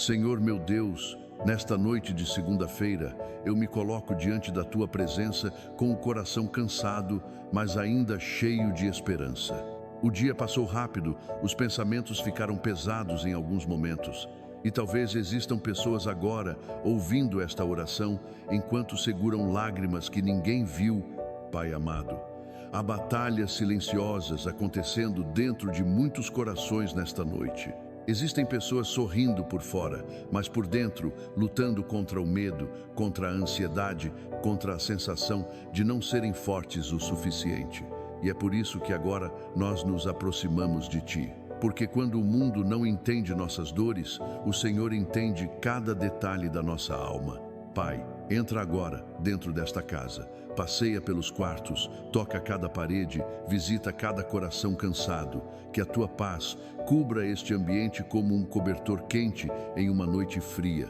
Senhor meu Deus, nesta noite de segunda-feira, eu me coloco diante da tua presença com o coração cansado, mas ainda cheio de esperança. O dia passou rápido, os pensamentos ficaram pesados em alguns momentos. E talvez existam pessoas agora ouvindo esta oração enquanto seguram lágrimas que ninguém viu, Pai amado. Há batalhas silenciosas acontecendo dentro de muitos corações nesta noite. Existem pessoas sorrindo por fora, mas por dentro lutando contra o medo, contra a ansiedade, contra a sensação de não serem fortes o suficiente. E é por isso que agora nós nos aproximamos de Ti. Porque quando o mundo não entende nossas dores, o Senhor entende cada detalhe da nossa alma. Pai, entra agora dentro desta casa, passeia pelos quartos, toca cada parede, visita cada coração cansado. Que a Tua paz cubra este ambiente como um cobertor quente em uma noite fria.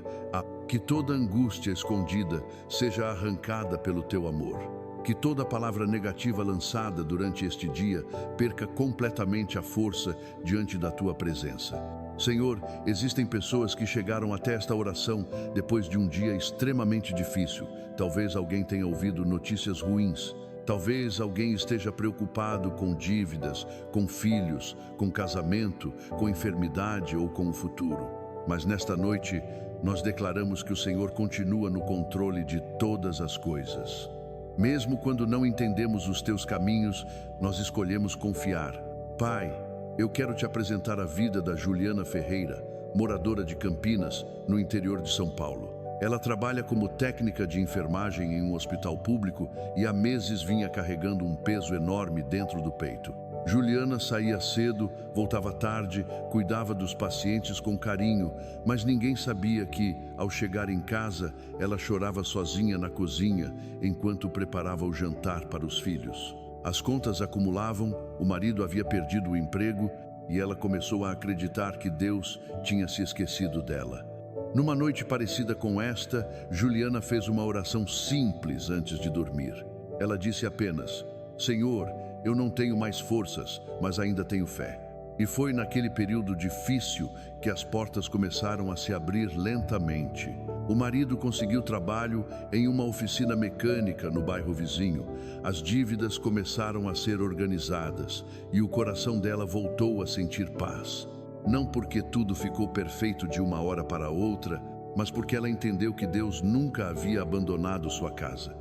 Que toda angústia escondida seja arrancada pelo Teu amor. Que toda palavra negativa lançada durante este dia perca completamente a força diante da Tua presença. Senhor, existem pessoas que chegaram até esta oração depois de um dia extremamente difícil. Talvez alguém tenha ouvido notícias ruins. Talvez alguém esteja preocupado com dívidas, com filhos, com casamento, com enfermidade ou com o futuro. Mas nesta noite, nós declaramos que o Senhor continua no controle de todas as coisas. Mesmo quando não entendemos os Teus caminhos, nós escolhemos confiar. Pai, eu quero Te apresentar a vida da Juliana Ferreira, moradora de Campinas, no interior de São Paulo. Ela trabalha como técnica de enfermagem em um hospital público e há meses vinha carregando um peso enorme dentro do peito. Juliana saía cedo, voltava tarde, cuidava dos pacientes com carinho, mas ninguém sabia que, ao chegar em casa, ela chorava sozinha na cozinha enquanto preparava o jantar para os filhos. As contas acumulavam, o marido havia perdido o emprego e ela começou a acreditar que Deus tinha se esquecido dela. Numa noite parecida com esta, Juliana fez uma oração simples antes de dormir. Ela disse apenas: Senhor, eu não tenho mais forças, mas ainda tenho fé. E foi naquele período difícil que as portas começaram a se abrir lentamente. O marido conseguiu trabalho em uma oficina mecânica no bairro vizinho. As dívidas começaram a ser organizadas e o coração dela voltou a sentir paz. Não porque tudo ficou perfeito de uma hora para outra, mas porque ela entendeu que Deus nunca havia abandonado sua casa.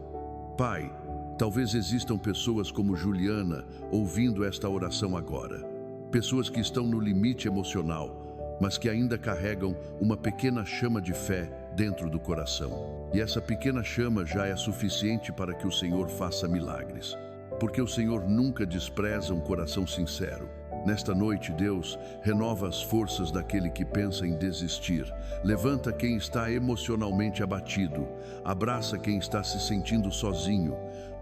Pai, talvez existam pessoas como Juliana ouvindo esta oração agora. Pessoas que estão no limite emocional, mas que ainda carregam uma pequena chama de fé dentro do coração. E essa pequena chama já é suficiente para que o Senhor faça milagres. Porque o Senhor nunca despreza um coração sincero. Nesta noite, Deus renova as forças daquele que pensa em desistir. Levanta quem está emocionalmente abatido. Abraça quem está se sentindo sozinho.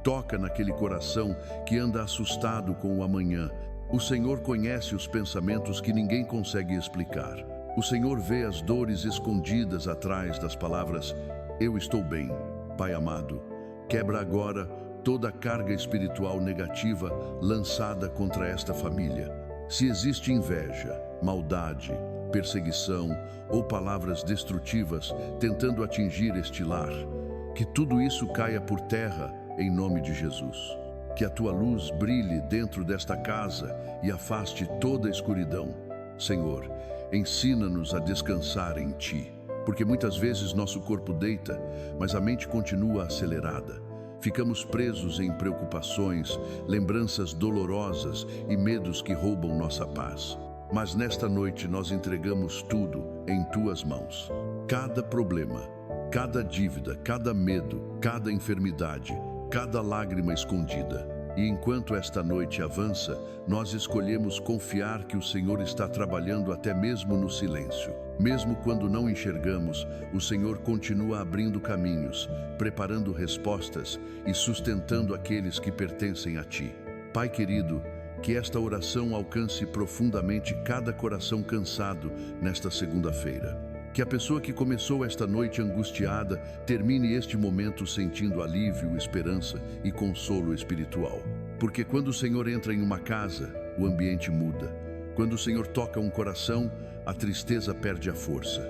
Toca naquele coração que anda assustado com o amanhã. O Senhor conhece os pensamentos que ninguém consegue explicar. O Senhor vê as dores escondidas atrás das palavras "Eu estou bem". Pai amado, quebra agora toda a carga espiritual negativa lançada contra esta família. Se existe inveja, maldade, perseguição ou palavras destrutivas tentando atingir este lar, que tudo isso caia por terra em nome de Jesus. Que a Tua luz brilhe dentro desta casa e afaste toda a escuridão. Senhor, ensina-nos a descansar em Ti, porque muitas vezes nosso corpo deita, mas a mente continua acelerada. Ficamos presos em preocupações, lembranças dolorosas e medos que roubam nossa paz. Mas nesta noite nós entregamos tudo em Tuas mãos. Cada problema, cada dívida, cada medo, cada enfermidade, cada lágrima escondida. E enquanto esta noite avança, nós escolhemos confiar que o Senhor está trabalhando até mesmo no silêncio. Mesmo quando não enxergamos, o Senhor continua abrindo caminhos, preparando respostas e sustentando aqueles que pertencem a Ti. Pai querido, que esta oração alcance profundamente cada coração cansado nesta segunda-feira. Que a pessoa que começou esta noite angustiada termine este momento sentindo alívio, esperança e consolo espiritual. Porque quando o Senhor entra em uma casa, o ambiente muda. Quando o Senhor toca um coração, a tristeza perde a força.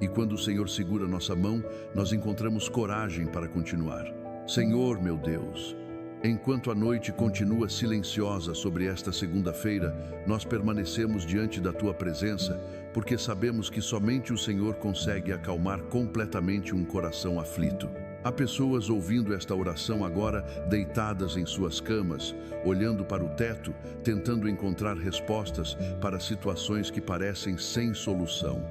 E quando o Senhor segura nossa mão, nós encontramos coragem para continuar. Senhor, meu Deus, enquanto a noite continua silenciosa sobre esta segunda-feira, nós permanecemos diante da Tua presença, porque sabemos que somente o Senhor consegue acalmar completamente um coração aflito. Há pessoas ouvindo esta oração agora, deitadas em suas camas, olhando para o teto, tentando encontrar respostas para situações que parecem sem solução.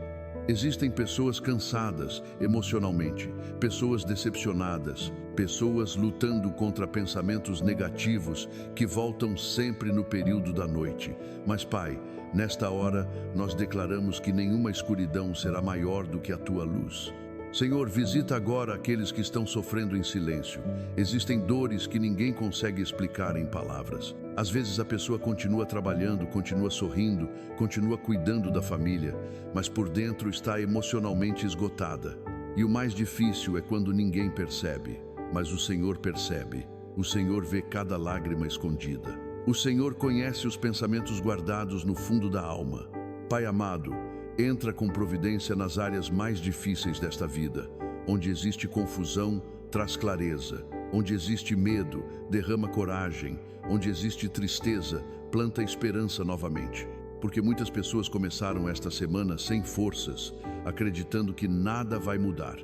Existem pessoas cansadas emocionalmente, pessoas decepcionadas, pessoas lutando contra pensamentos negativos que voltam sempre no período da noite. Mas, Pai, nesta hora, nós declaramos que nenhuma escuridão será maior do que a Tua luz. Senhor, visita agora aqueles que estão sofrendo em silêncio. Existem dores que ninguém consegue explicar em palavras. Às vezes a pessoa continua trabalhando, continua sorrindo, continua cuidando da família, mas por dentro está emocionalmente esgotada. E o mais difícil é quando ninguém percebe, mas o Senhor percebe. O Senhor vê cada lágrima escondida. O Senhor conhece os pensamentos guardados no fundo da alma. Pai amado, entra com providência nas áreas mais difíceis desta vida. Onde existe confusão, traz clareza. Onde existe medo, derrama coragem. Onde existe tristeza, planta esperança novamente. Porque muitas pessoas começaram esta semana sem forças, acreditando que nada vai mudar.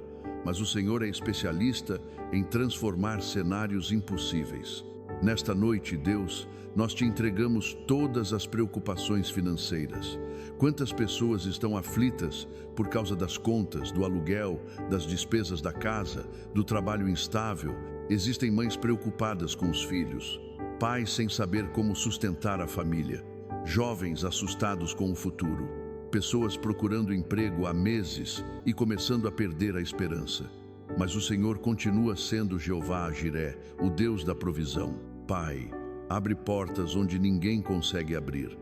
Mas o Senhor é especialista em transformar cenários impossíveis. Nesta noite, Deus, nós te entregamos todas as preocupações financeiras. Quantas pessoas estão aflitas por causa das contas, do aluguel, das despesas da casa, do trabalho instável? Existem mães preocupadas com os filhos, pais sem saber como sustentar a família, jovens assustados com o futuro, pessoas procurando emprego há meses e começando a perder a esperança. Mas o Senhor continua sendo Jeová Jiré, o Deus da provisão. Pai, abre portas onde ninguém consegue abrir.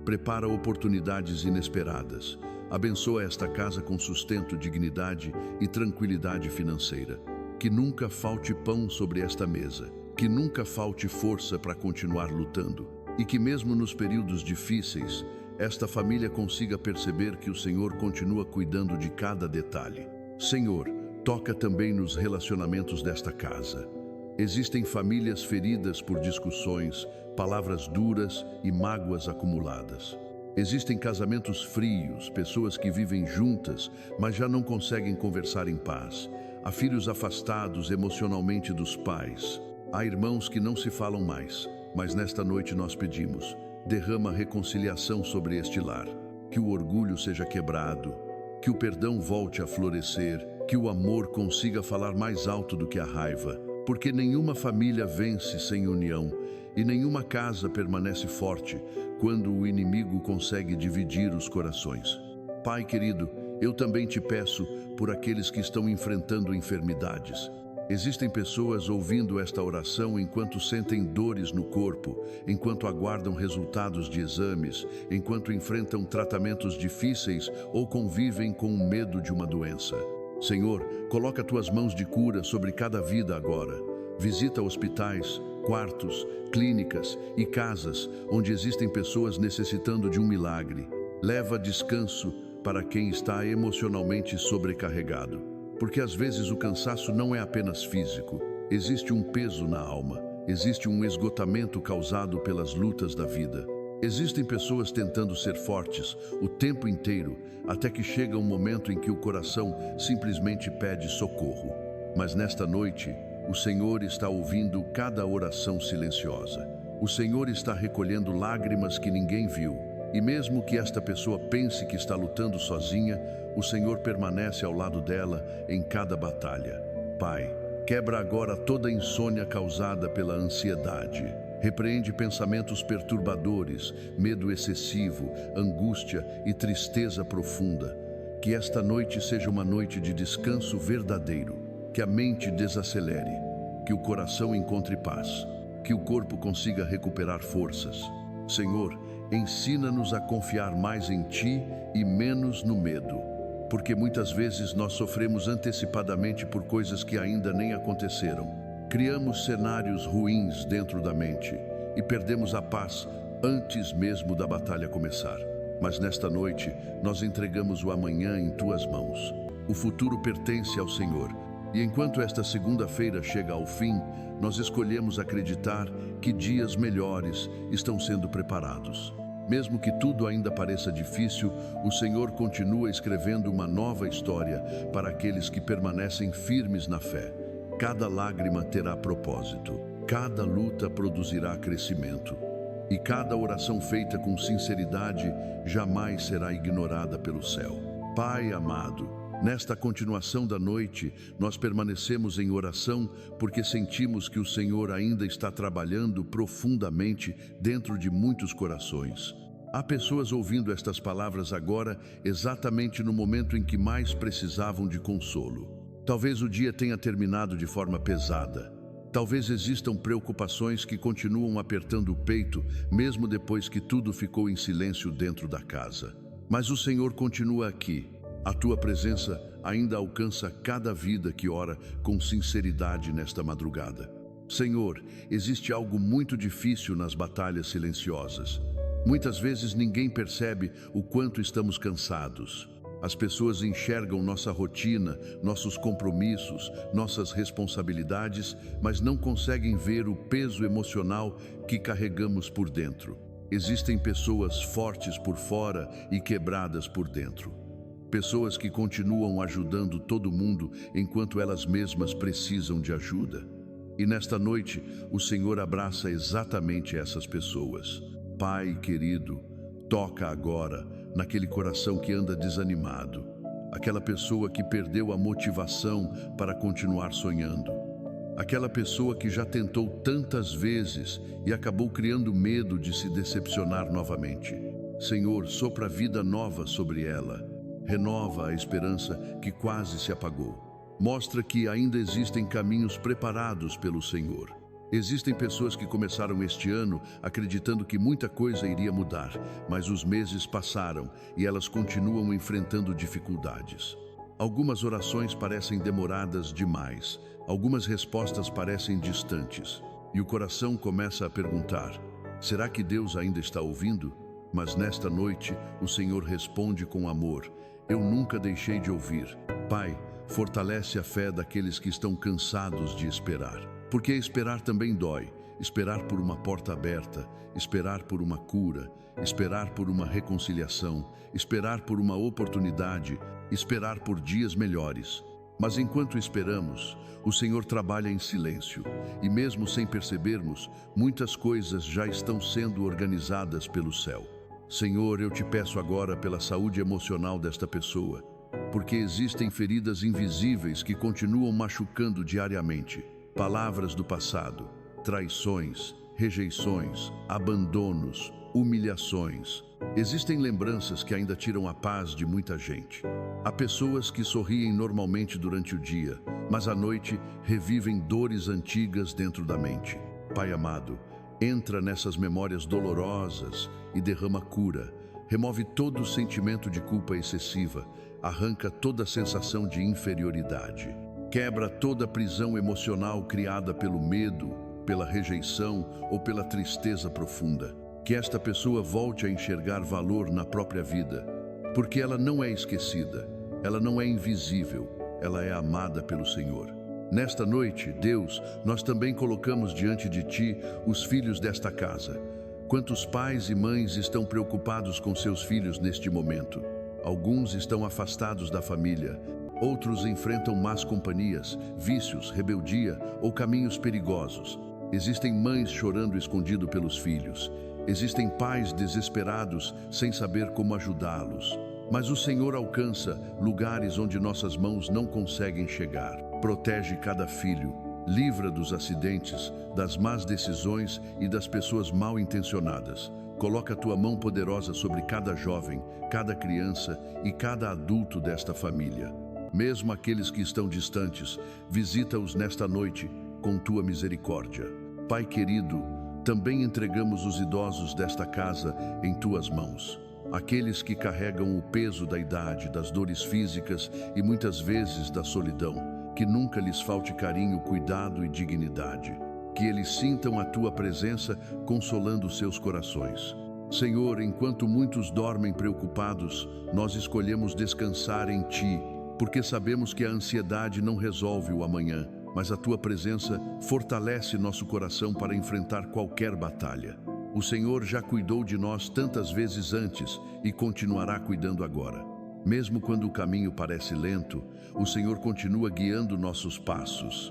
Prepara oportunidades inesperadas. Abençoa esta casa com sustento, dignidade e tranquilidade financeira. Que nunca falte pão sobre esta mesa. Que nunca falte força para continuar lutando. E que mesmo nos períodos difíceis, esta família consiga perceber que o Senhor continua cuidando de cada detalhe. Senhor, toca também nos relacionamentos desta casa. Existem famílias feridas por discussões, palavras duras e mágoas acumuladas. Existem casamentos frios, pessoas que vivem juntas, mas já não conseguem conversar em paz. Há filhos afastados emocionalmente dos pais. Há irmãos que não se falam mais, mas nesta noite nós pedimos, derrama reconciliação sobre este lar. Que o orgulho seja quebrado, que o perdão volte a florescer, que o amor consiga falar mais alto do que a raiva. Porque nenhuma família vence sem união e nenhuma casa permanece forte quando o inimigo consegue dividir os corações. Pai querido, eu também te peço por aqueles que estão enfrentando enfermidades. Existem pessoas ouvindo esta oração enquanto sentem dores no corpo, enquanto aguardam resultados de exames, enquanto enfrentam tratamentos difíceis ou convivem com o medo de uma doença. Senhor, coloca tuas mãos de cura sobre cada vida agora. Visita hospitais, quartos, clínicas e casas onde existem pessoas necessitando de um milagre. Leva descanso para quem está emocionalmente sobrecarregado. Porque às vezes o cansaço não é apenas físico. Existe um peso na alma. Existe um esgotamento causado pelas lutas da vida. Existem pessoas tentando ser fortes o tempo inteiro, até que chega um momento em que o coração simplesmente pede socorro. Mas nesta noite, o Senhor está ouvindo cada oração silenciosa. O Senhor está recolhendo lágrimas que ninguém viu. E mesmo que esta pessoa pense que está lutando sozinha, o Senhor permanece ao lado dela em cada batalha. Pai, quebra agora toda a insônia causada pela ansiedade. Repreende pensamentos perturbadores, medo excessivo, angústia e tristeza profunda. Que esta noite seja uma noite de descanso verdadeiro. Que a mente desacelere. Que o coração encontre paz. Que o corpo consiga recuperar forças. Senhor, ensina-nos a confiar mais em Ti e menos no medo. Porque muitas vezes nós sofremos antecipadamente por coisas que ainda nem aconteceram. Criamos cenários ruins dentro da mente e perdemos a paz antes mesmo da batalha começar. Mas nesta noite, nós entregamos o amanhã em Tuas mãos. O futuro pertence ao Senhor. E enquanto esta segunda-feira chega ao fim, nós escolhemos acreditar que dias melhores estão sendo preparados. Mesmo que tudo ainda pareça difícil, o Senhor continua escrevendo uma nova história para aqueles que permanecem firmes na fé. Cada lágrima terá propósito, cada luta produzirá crescimento, e cada oração feita com sinceridade jamais será ignorada pelo céu. Pai amado, nesta continuação da noite, nós permanecemos em oração porque sentimos que o Senhor ainda está trabalhando profundamente dentro de muitos corações. Há pessoas ouvindo estas palavras agora, exatamente no momento em que mais precisavam de consolo. Talvez o dia tenha terminado de forma pesada. Talvez existam preocupações que continuam apertando o peito, mesmo depois que tudo ficou em silêncio dentro da casa. Mas o Senhor continua aqui. A tua presença ainda alcança cada vida que ora com sinceridade nesta madrugada. Senhor, existe algo muito difícil nas batalhas silenciosas. Muitas vezes ninguém percebe o quanto estamos cansados. As pessoas enxergam nossa rotina, nossos compromissos, nossas responsabilidades, mas não conseguem ver o peso emocional que carregamos por dentro. Existem pessoas fortes por fora e quebradas por dentro. Pessoas que continuam ajudando todo mundo enquanto elas mesmas precisam de ajuda. E nesta noite, o Senhor abraça exatamente essas pessoas. Pai querido, toca agora naquele coração que anda desanimado, aquela pessoa que perdeu a motivação para continuar sonhando, aquela pessoa que já tentou tantas vezes e acabou criando medo de se decepcionar novamente. Senhor, sopra vida nova sobre ela, renova a esperança que quase se apagou. Mostra que ainda existem caminhos preparados pelo Senhor. Existem pessoas que começaram este ano acreditando que muita coisa iria mudar, mas os meses passaram e elas continuam enfrentando dificuldades. Algumas orações parecem demoradas demais, algumas respostas parecem distantes, e o coração começa a perguntar: será que Deus ainda está ouvindo? Mas nesta noite, o Senhor responde com amor: eu nunca deixei de ouvir. Pai, fortalece a fé daqueles que estão cansados de esperar. Porque esperar também dói. Esperar por uma porta aberta, esperar por uma cura, esperar por uma reconciliação, esperar por uma oportunidade, esperar por dias melhores. Mas enquanto esperamos, o Senhor trabalha em silêncio. E mesmo sem percebermos, muitas coisas já estão sendo organizadas pelo céu. Senhor, eu te peço agora pela saúde emocional desta pessoa, porque existem feridas invisíveis que continuam machucando diariamente. Palavras do passado, traições, rejeições, abandonos, humilhações. Existem lembranças que ainda tiram a paz de muita gente. Há pessoas que sorriem normalmente durante o dia, mas à noite revivem dores antigas dentro da mente. Pai amado, entra nessas memórias dolorosas e derrama cura. Remove todo o sentimento de culpa excessiva, arranca toda a sensação de inferioridade. Quebra toda a prisão emocional criada pelo medo, pela rejeição ou pela tristeza profunda. Que esta pessoa volte a enxergar valor na própria vida, porque ela não é esquecida, ela não é invisível, ela é amada pelo Senhor. Nesta noite, Deus, nós também colocamos diante de Ti os filhos desta casa. Quantos pais e mães estão preocupados com seus filhos neste momento? Alguns estão afastados da família. Outros enfrentam más companhias, vícios, rebeldia ou caminhos perigosos. Existem mães chorando escondido pelos filhos. Existem pais desesperados sem saber como ajudá-los. Mas o Senhor alcança lugares onde nossas mãos não conseguem chegar. Protege cada filho. Livra dos acidentes, das más decisões e das pessoas mal intencionadas. Coloca a tua mão poderosa sobre cada jovem, cada criança e cada adulto desta família. Mesmo aqueles que estão distantes, visita-os nesta noite com tua misericórdia. Pai querido, também entregamos os idosos desta casa em tuas mãos. Aqueles que carregam o peso da idade, das dores físicas e muitas vezes da solidão. Que nunca lhes falte carinho, cuidado e dignidade. Que eles sintam a tua presença consolando seus corações. Senhor, enquanto muitos dormem preocupados, nós escolhemos descansar em Ti, porque sabemos que a ansiedade não resolve o amanhã, mas a tua presença fortalece nosso coração para enfrentar qualquer batalha. O Senhor já cuidou de nós tantas vezes antes e continuará cuidando agora. Mesmo quando o caminho parece lento, o Senhor continua guiando nossos passos.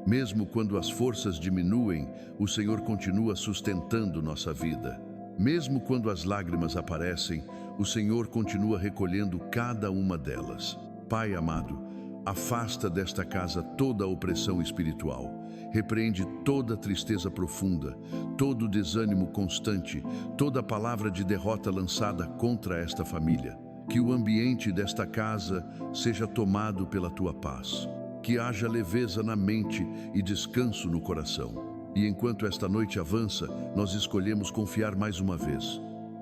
Mesmo quando as forças diminuem, o Senhor continua sustentando nossa vida. Mesmo quando as lágrimas aparecem, o Senhor continua recolhendo cada uma delas. Pai amado, afasta desta casa toda a opressão espiritual. Repreende toda a tristeza profunda, todo o desânimo constante, toda a palavra de derrota lançada contra esta família. Que o ambiente desta casa seja tomado pela tua paz. Que haja leveza na mente e descanso no coração. E enquanto esta noite avança, nós escolhemos confiar mais uma vez.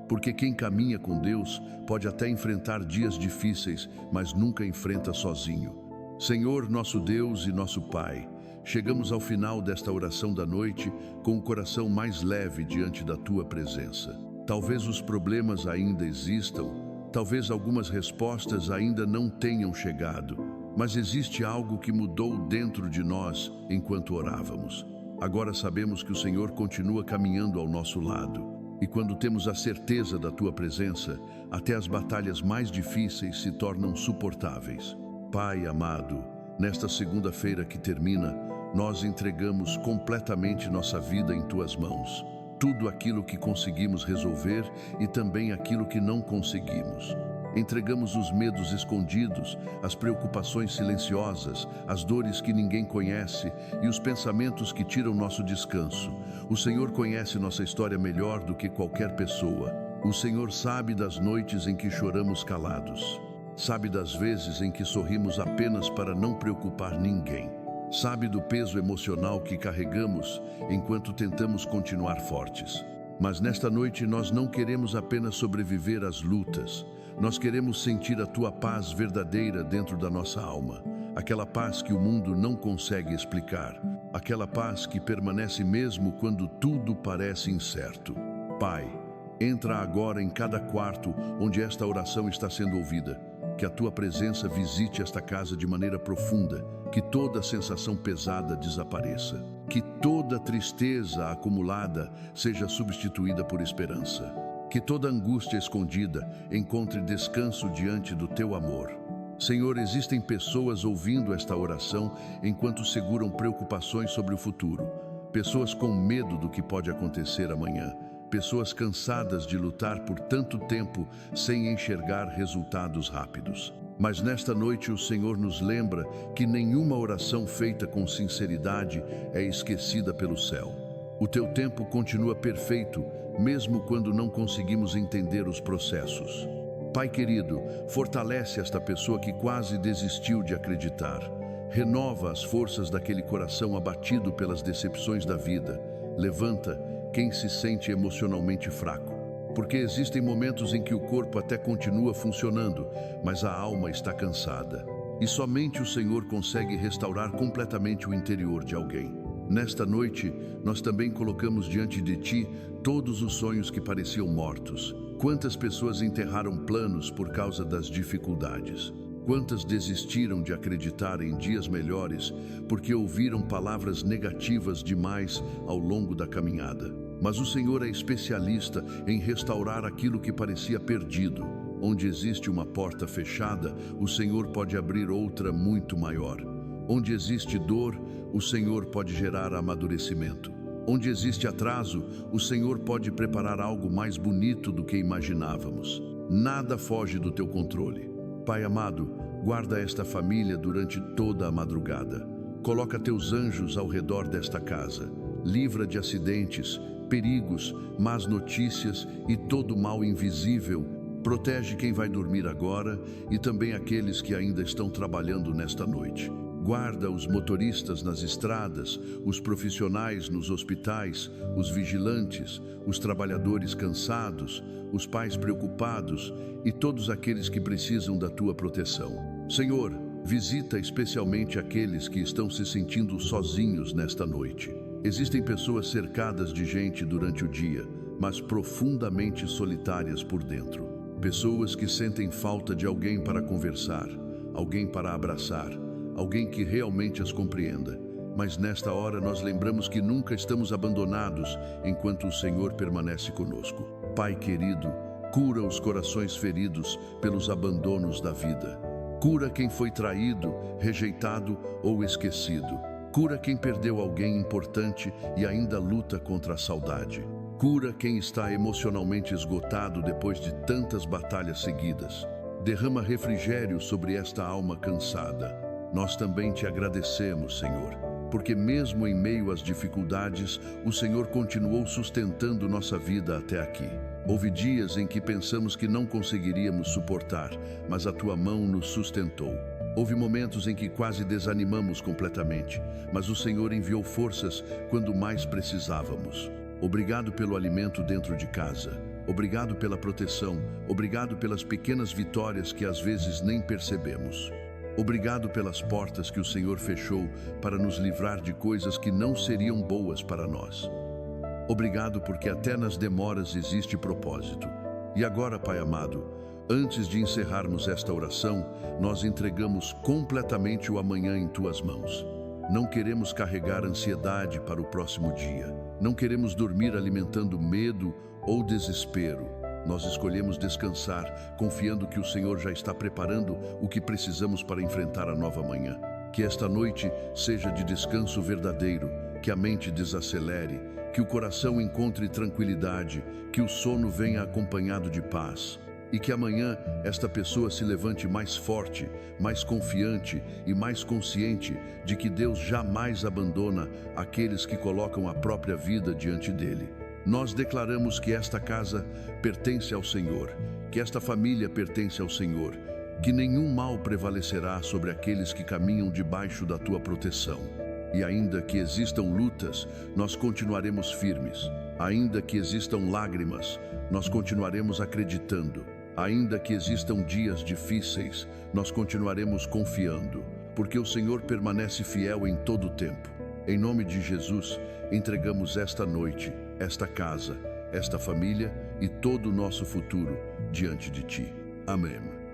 Porque quem caminha com Deus pode até enfrentar dias difíceis, mas nunca enfrenta sozinho. Senhor, nosso Deus e nosso Pai, chegamos ao final desta oração da noite com o coração mais leve diante da tua presença. Talvez os problemas ainda existam, talvez algumas respostas ainda não tenham chegado, mas existe algo que mudou dentro de nós enquanto orávamos. Agora sabemos que o Senhor continua caminhando ao nosso lado. E quando temos a certeza da tua presença, até as batalhas mais difíceis se tornam suportáveis. Pai amado, nesta segunda-feira que termina, nós entregamos completamente nossa vida em tuas mãos. Tudo aquilo que conseguimos resolver e também aquilo que não conseguimos. Entregamos os medos escondidos, as preocupações silenciosas, as dores que ninguém conhece e os pensamentos que tiram nosso descanso. O Senhor conhece nossa história melhor do que qualquer pessoa. O Senhor sabe das noites em que choramos calados. Sabe das vezes em que sorrimos apenas para não preocupar ninguém. Sabe do peso emocional que carregamos enquanto tentamos continuar fortes. Mas nesta noite nós não queremos apenas sobreviver às lutas. Nós queremos sentir a tua paz verdadeira dentro da nossa alma. Aquela paz que o mundo não consegue explicar. Aquela paz que permanece mesmo quando tudo parece incerto. Pai, entra agora em cada quarto onde esta oração está sendo ouvida. Que a tua presença visite esta casa de maneira profunda, que toda sensação pesada desapareça, que toda tristeza acumulada seja substituída por esperança, que toda angústia escondida encontre descanso diante do teu amor. Senhor, existem pessoas ouvindo esta oração enquanto seguram preocupações sobre o futuro, pessoas com medo do que pode acontecer amanhã, pessoas cansadas de lutar por tanto tempo sem enxergar resultados rápidos. Mas nesta noite o Senhor nos lembra que nenhuma oração feita com sinceridade é esquecida pelo céu. O teu tempo continua perfeito, mesmo quando não conseguimos entender os processos. Pai querido, fortalece esta pessoa que quase desistiu de acreditar. Renova as forças daquele coração abatido pelas decepções da vida. Levanta quem se sente emocionalmente fraco. Porque existem momentos em que o corpo até continua funcionando, mas a alma está cansada. E somente o Senhor consegue restaurar completamente o interior de alguém. Nesta noite, nós também colocamos diante de Ti todos os sonhos que pareciam mortos. Quantas pessoas enterraram planos por causa das dificuldades? Quantas desistiram de acreditar em dias melhores porque ouviram palavras negativas demais ao longo da caminhada? Mas o Senhor é especialista em restaurar aquilo que parecia perdido. Onde existe uma porta fechada, o Senhor pode abrir outra muito maior. Onde existe dor, o Senhor pode gerar amadurecimento. Onde existe atraso, o Senhor pode preparar algo mais bonito do que imaginávamos. Nada foge do teu controle. Pai amado, guarda esta família durante toda a madrugada. Coloca teus anjos ao redor desta casa. Livra de acidentes, perigos, más notícias e todo mal invisível. Protege quem vai dormir agora e também aqueles que ainda estão trabalhando nesta noite. Guarda os motoristas nas estradas, os profissionais nos hospitais, os vigilantes, os trabalhadores cansados, os pais preocupados e todos aqueles que precisam da tua proteção. Senhor, visita especialmente aqueles que estão se sentindo sozinhos nesta noite. Existem pessoas cercadas de gente durante o dia, mas profundamente solitárias por dentro. Pessoas que sentem falta de alguém para conversar, alguém para abraçar, alguém que realmente as compreenda. Mas nesta hora nós lembramos que nunca estamos abandonados enquanto o Senhor permanece conosco. Pai querido, cura os corações feridos pelos abandonos da vida. Cura quem foi traído, rejeitado ou esquecido. Cura quem perdeu alguém importante e ainda luta contra a saudade. Cura quem está emocionalmente esgotado depois de tantas batalhas seguidas. Derrama refrigério sobre esta alma cansada. Nós também te agradecemos, Senhor, porque mesmo em meio às dificuldades, o Senhor continuou sustentando nossa vida até aqui. Houve dias em que pensamos que não conseguiríamos suportar, mas a tua mão nos sustentou. Houve momentos em que quase desanimamos completamente, mas o Senhor enviou forças quando mais precisávamos. Obrigado pelo alimento dentro de casa. Obrigado pela proteção. Obrigado pelas pequenas vitórias que às vezes nem percebemos. Obrigado pelas portas que o Senhor fechou para nos livrar de coisas que não seriam boas para nós. Obrigado porque até nas demoras existe propósito. E agora, Pai amado, antes de encerrarmos esta oração, nós entregamos completamente o amanhã em Tuas mãos. Não queremos carregar ansiedade para o próximo dia. Não queremos dormir alimentando medo ou desespero. Nós escolhemos descansar, confiando que o Senhor já está preparando o que precisamos para enfrentar a nova manhã. Que esta noite seja de descanso verdadeiro, que a mente desacelere, que o coração encontre tranquilidade, que o sono venha acompanhado de paz. E que amanhã esta pessoa se levante mais forte, mais confiante e mais consciente de que Deus jamais abandona aqueles que colocam a própria vida diante dele. Nós declaramos que esta casa pertence ao Senhor, que esta família pertence ao Senhor, que nenhum mal prevalecerá sobre aqueles que caminham debaixo da tua proteção. E ainda que existam lutas, nós continuaremos firmes. Ainda que existam lágrimas, nós continuaremos acreditando. Ainda que existam dias difíceis, nós continuaremos confiando, porque o Senhor permanece fiel em todo o tempo. Em nome de Jesus, entregamos esta noite, esta casa, esta família e todo o nosso futuro diante de Ti. Amém.